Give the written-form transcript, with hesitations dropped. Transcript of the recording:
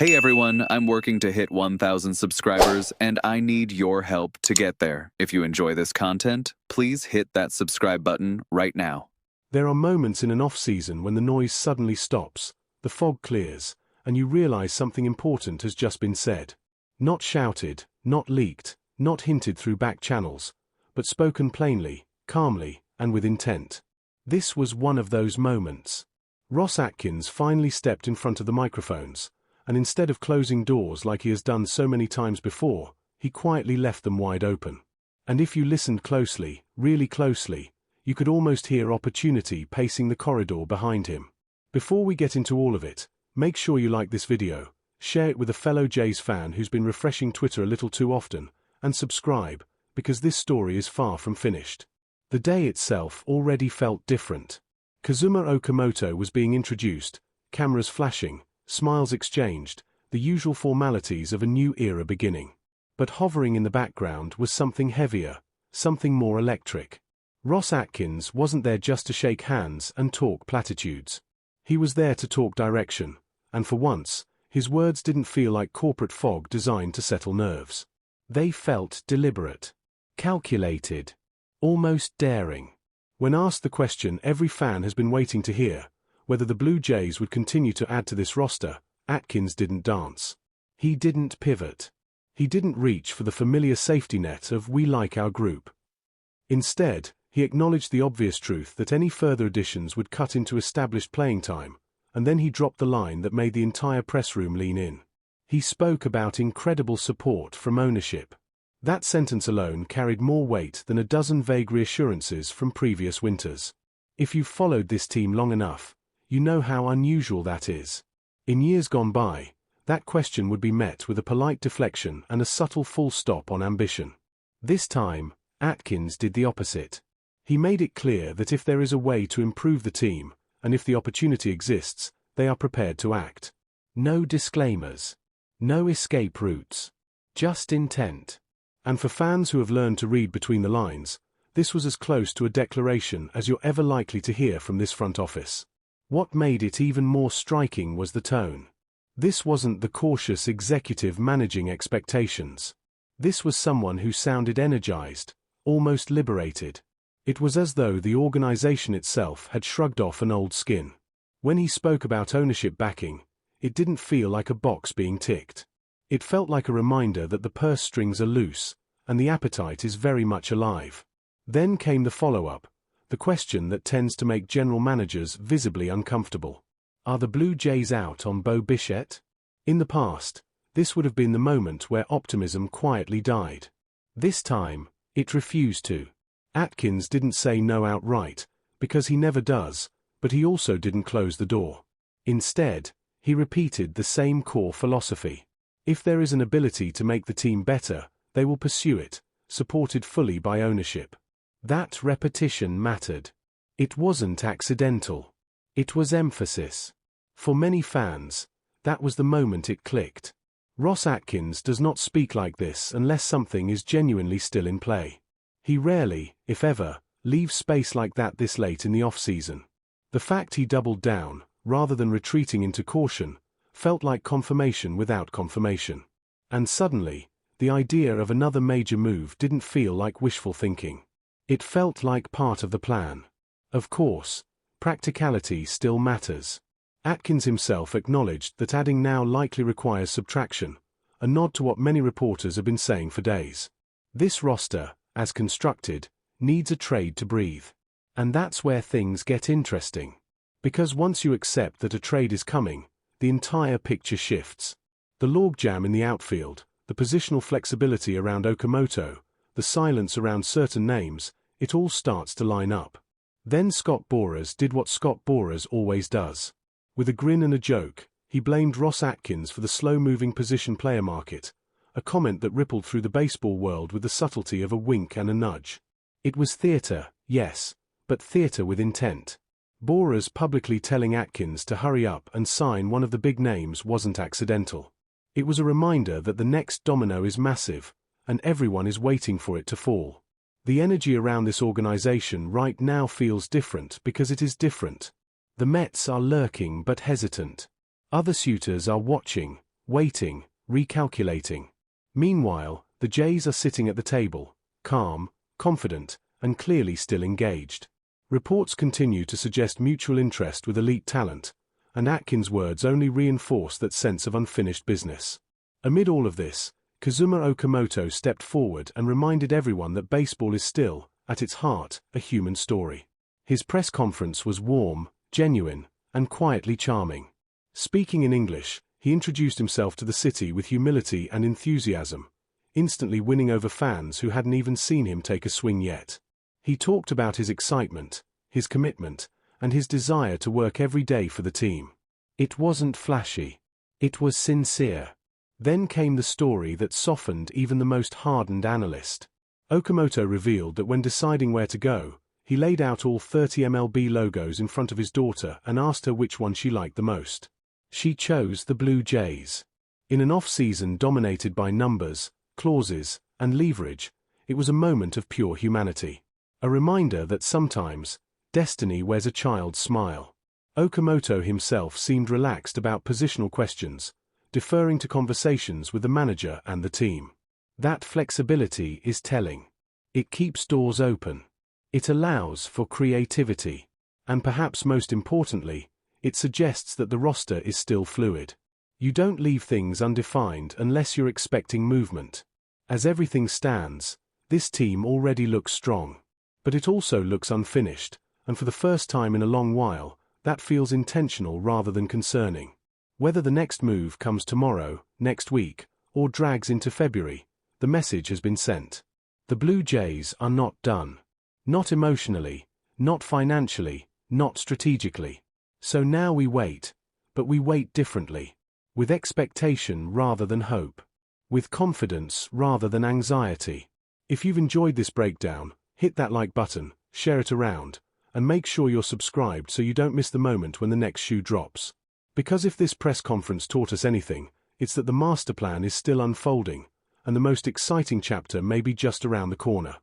Hey everyone, I'm working to hit 1,000 subscribers and I need your help to get there. If you enjoy this content, please hit that subscribe button right now. There are moments in an off-season when the noise suddenly stops, the fog clears, and you realize something important has just been said. Not shouted, not leaked, not hinted through back channels, but spoken plainly, calmly, and with intent. This was one of those moments. Ross Atkins finally stepped in front of the microphones, and instead of closing doors like he has done so many times before, he quietly left them wide open. And if you listened closely, really closely, you could almost hear opportunity pacing the corridor behind him. Before we get into all of it, make sure you like this video, share it with a fellow Jays fan who's been refreshing Twitter a little too often, and subscribe, because this story is far from finished. The day itself already felt different. Kazuma Okamoto was being introduced, cameras flashing, smiles exchanged, the usual formalities of a new era beginning. But hovering in the background was something heavier, something more electric. Ross Atkins wasn't there just to shake hands and talk platitudes. He was there to talk direction, and for once, his words didn't feel like corporate fog designed to settle nerves. They felt deliberate, calculated, almost daring. When asked the question every fan has been waiting to hear, whether the Blue Jays would continue to add to this roster, Atkins didn't dance. He didn't pivot. He didn't reach for the familiar safety net of "we like our group." Instead, he acknowledged the obvious truth that any further additions would cut into established playing time, and then he dropped the line that made the entire press room lean in. He spoke about incredible support from ownership. That sentence alone carried more weight than a dozen vague reassurances from previous winters. If you've followed this team long enough, you know how unusual that is. In years gone by, that question would be met with a polite deflection and a subtle full stop on ambition. This time, Atkins did the opposite. He made it clear that if there is a way to improve the team, and if the opportunity exists, they are prepared to act. No disclaimers. No escape routes. Just intent. And for fans who have learned to read between the lines, this was as close to a declaration as you're ever likely to hear from this front office. What made it even more striking was the tone. This wasn't the cautious executive managing expectations. This was someone who sounded energized, almost liberated. It was as though the organization itself had shrugged off an old skin. When he spoke about ownership backing, it didn't feel like a box being ticked. It felt like a reminder that the purse strings are loose, and the appetite is very much alive. Then came the follow-up, the question that tends to make general managers visibly uncomfortable. Are the Blue Jays out on Bo Bichette? In the past, this would have been the moment where optimism quietly died. This time, it refused to. Atkins didn't say no outright, because he never does, but he also didn't close the door. Instead, he repeated the same core philosophy. If there is an ability to make the team better, they will pursue it, supported fully by ownership. That repetition mattered. It wasn't accidental. It was emphasis. For many fans, that was the moment it clicked. Ross Atkins does not speak like this unless something is genuinely still in play. He rarely, if ever, leaves space like that this late in the off-season. The fact he doubled down, rather than retreating into caution, felt like confirmation without confirmation. And suddenly, the idea of another major move didn't feel like wishful thinking. It felt like part of the plan. Of course, practicality still matters. Atkins himself acknowledged that adding now likely requires subtraction, a nod to what many reporters have been saying for days. This roster, as constructed, needs a trade to breathe. And that's where things get interesting. Because once you accept that a trade is coming, the entire picture shifts. The logjam in the outfield, the positional flexibility around Okamoto, the silence around certain names, it all starts to line up. Then Scott Boras did what Scott Boras always does. With a grin and a joke, he blamed Ross Atkins for the slow-moving position player market, a comment that rippled through the baseball world with the subtlety of a wink and a nudge. It was theater, yes, but theater with intent. Boras publicly telling Atkins to hurry up and sign one of the big names wasn't accidental. It was a reminder that the next domino is massive, and everyone is waiting for it to fall. The energy around this organization right now feels different because it is different. The Mets are lurking but hesitant. Other suitors are watching, waiting, recalculating. Meanwhile, the Jays are sitting at the table, calm, confident, and clearly still engaged. Reports continue to suggest mutual interest with elite talent, and Atkins' words only reinforce that sense of unfinished business. Amid all of this, Kazuma Okamoto stepped forward and reminded everyone that baseball is still, at its heart, a human story. His press conference was warm, genuine, and quietly charming. Speaking in English, he introduced himself to the city with humility and enthusiasm, instantly winning over fans who hadn't even seen him take a swing yet. He talked about his excitement, his commitment, and his desire to work every day for the team. It wasn't flashy. It was sincere. Then came the story that softened even the most hardened analyst. Okamoto revealed that when deciding where to go, he laid out all 30 MLB logos in front of his daughter and asked her which one she liked the most. She chose the Blue Jays. In an off-season dominated by numbers, clauses, and leverage, it was a moment of pure humanity. A reminder that sometimes, destiny wears a child's smile. Okamoto himself seemed relaxed about positional questions, deferring to conversations with the manager and the team. That flexibility is telling. It keeps doors open. It allows for creativity. And perhaps most importantly, it suggests that the roster is still fluid. You don't leave things undefined unless you're expecting movement. As everything stands, this team already looks strong. But it also looks unfinished, and for the first time in a long while, that feels intentional rather than concerning. Whether the next move comes tomorrow, next week, or drags into February, the message has been sent. The Blue Jays are not done. Not emotionally, not financially, not strategically. So now we wait, but we wait differently. With expectation rather than hope. With confidence rather than anxiety. If you've enjoyed this breakdown, hit that like button, share it around, and make sure you're subscribed so you don't miss the moment when the next shoe drops. Because if this press conference taught us anything, it's that the master plan is still unfolding, and the most exciting chapter may be just around the corner.